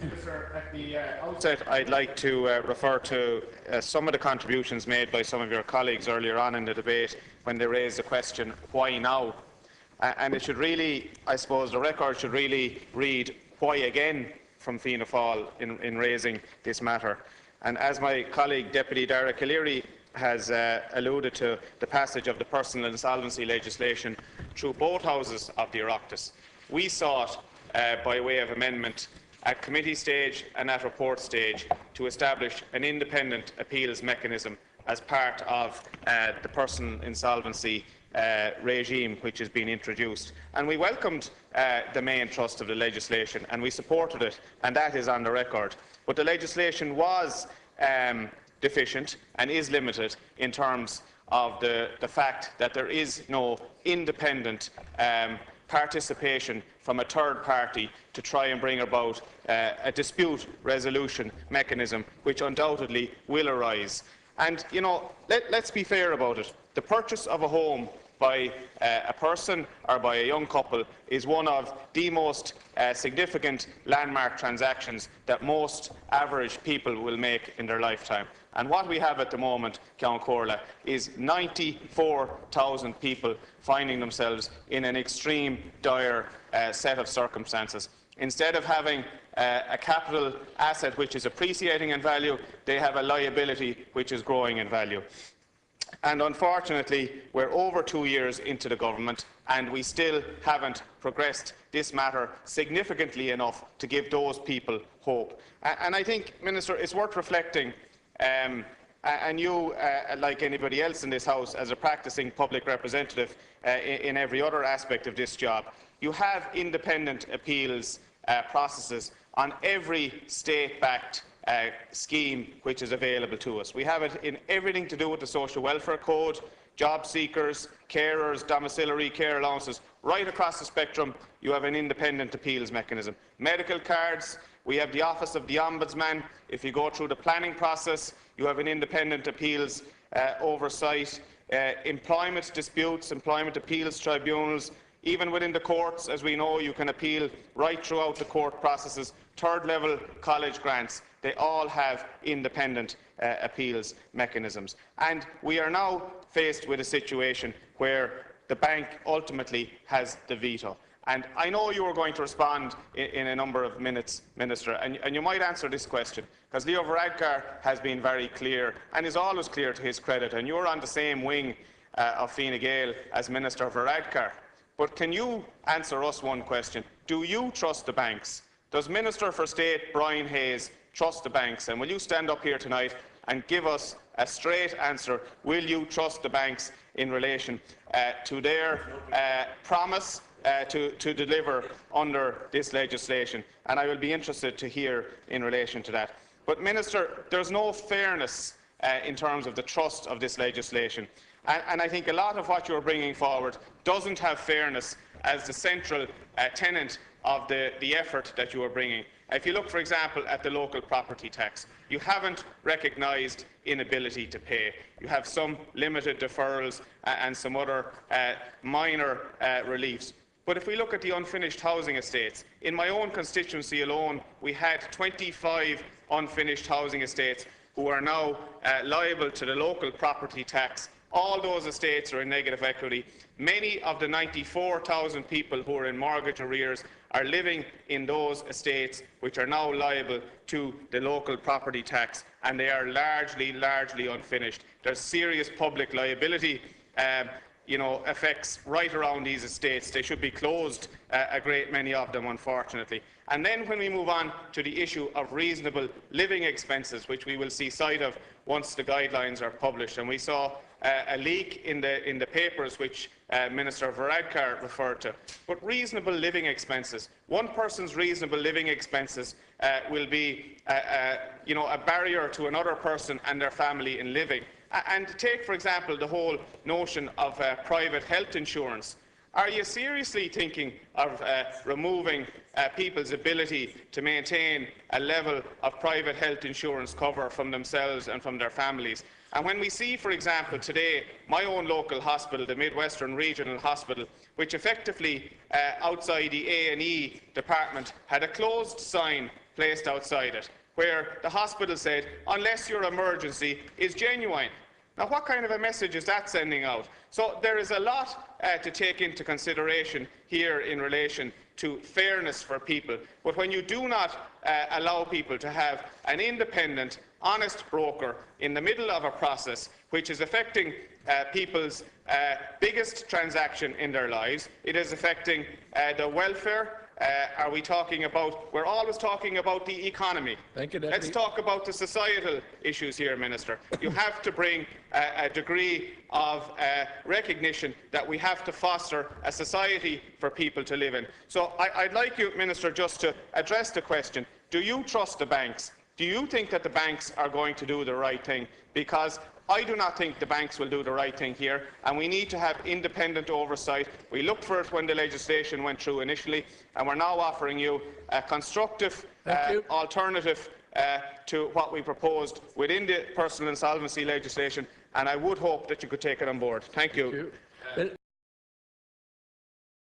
Minister, at the outset, I'd like to refer to some of the contributions made by some of your colleagues earlier on in the debate when they raised the question, why now? And it should really, I suppose, the record should really read, why again, from Fianna Fáil in raising this matter. And as my colleague Deputy Dara Calleary has alluded to, the passage of the personal insolvency legislation through both houses of the Oireachtas, we sought, by way of amendment, at committee stage and at report stage, to establish an independent appeals mechanism as part of the personal insolvency regime which has been introduced. And we welcomed the main thrust of the legislation and we supported it, and that is on the record. But the legislation was deficient and is limited in terms of the fact that there is no independent participation from a third party to try and bring about a dispute resolution mechanism which undoubtedly will arise. And, you know, let's be fair about it. The purchase of a home by a person or by a young couple is one of the most significant landmark transactions that most average people will make in their lifetime. And what we have at the moment, Ceann Comhairle, is 94,000 people finding themselves in an extreme dire set of circumstances. Instead of having a capital asset which is appreciating in value, they have a liability which is growing in value. And unfortunately, we're over 2 years into the government and we still haven't progressed this matter significantly enough to give those people hope. And I think, Minister, it's worth reflecting, and you, like anybody else in this House, as a practising public representative in every other aspect of this job, you have independent appeals processes on every state-backed scheme which is available to us. We have it in everything to do with the Social Welfare Code, job seekers, carers, domiciliary care allowances. Right across the spectrum, you have an independent appeals mechanism. Medical cards, we have the Office of the Ombudsman. If you go through the planning process, you have an independent appeals oversight. Employment disputes, employment appeals tribunals. Even within the courts, as we know, you can appeal right throughout the court processes. Third-level college grants, they all have independent appeals mechanisms. And we are now faced with a situation where the bank ultimately has the veto. And I know you are going to respond in a number of minutes, Minister, and you might answer this question, because Leo Varadkar has been very clear and is always clear to his credit, and you're on the same wing of Fine Gael as Minister Varadkar. But can you answer us one question? Do you trust the banks? Does Minister for State Brian Hayes trust the banks? And will you stand up here tonight and give us a straight answer? Will you trust the banks in relation to their promise to deliver under this legislation? And I will be interested to hear in relation to that. But Minister, there's no fairness in terms of the trust of this legislation. And I think a lot of what you're bringing forward doesn't have fairness as the central tenet of the effort that you are bringing. If you look, for example, at the local property tax, you haven't recognised inability to pay. You have some limited deferrals and some other minor reliefs. But if we look at the unfinished housing estates, in my own constituency alone, we had 25 unfinished housing estates who are now liable to the local property tax. All those estates are in negative equity. Many of the 94,000 people who are in mortgage arrears are living in those estates which are now liable to the local property tax, and they are largely unfinished. There's serious public liability effects right around these estates. They should be closed, a great many of them, unfortunately. And then when we move on to the issue of reasonable living expenses, which we will see sight of once the guidelines are published, and we saw a leak in the papers which Minister Varadkar referred to. But reasonable living expenses, one person's reasonable living expenses will be a barrier to another person and their family in living. And take, for example, the whole notion of private health insurance. Are you seriously thinking of removing people's ability to maintain a level of private health insurance cover from themselves and from their families? And when we see, for example, today, my own local hospital, the Midwestern Regional Hospital, which effectively, outside the A&E department, had a closed sign placed outside it, where the hospital said, unless your emergency is genuine. Now, what kind of a message is that sending out? So there is a lot to take into consideration here in relation to fairness for people. But when you do not allow people to have an independent, honest broker in the middle of a process which is affecting people's biggest transaction in their lives, it is affecting the welfare. Are we talking about? We're always talking about the economy. Thank you, Deputy. Let's talk about the societal issues here, Minister. You have to bring a degree of recognition that we have to foster a society for people to live in. So I'd like you, Minister, just to address the question: do you trust the banks? Do you think that the banks are going to do the right thing? Because I do not think the banks will do the right thing here, and we need to have independent oversight. We looked for it when the legislation went through initially, and we're now offering you a constructive alternative to what we proposed within the personal insolvency legislation, and I would hope that you could take it on board. Thank you.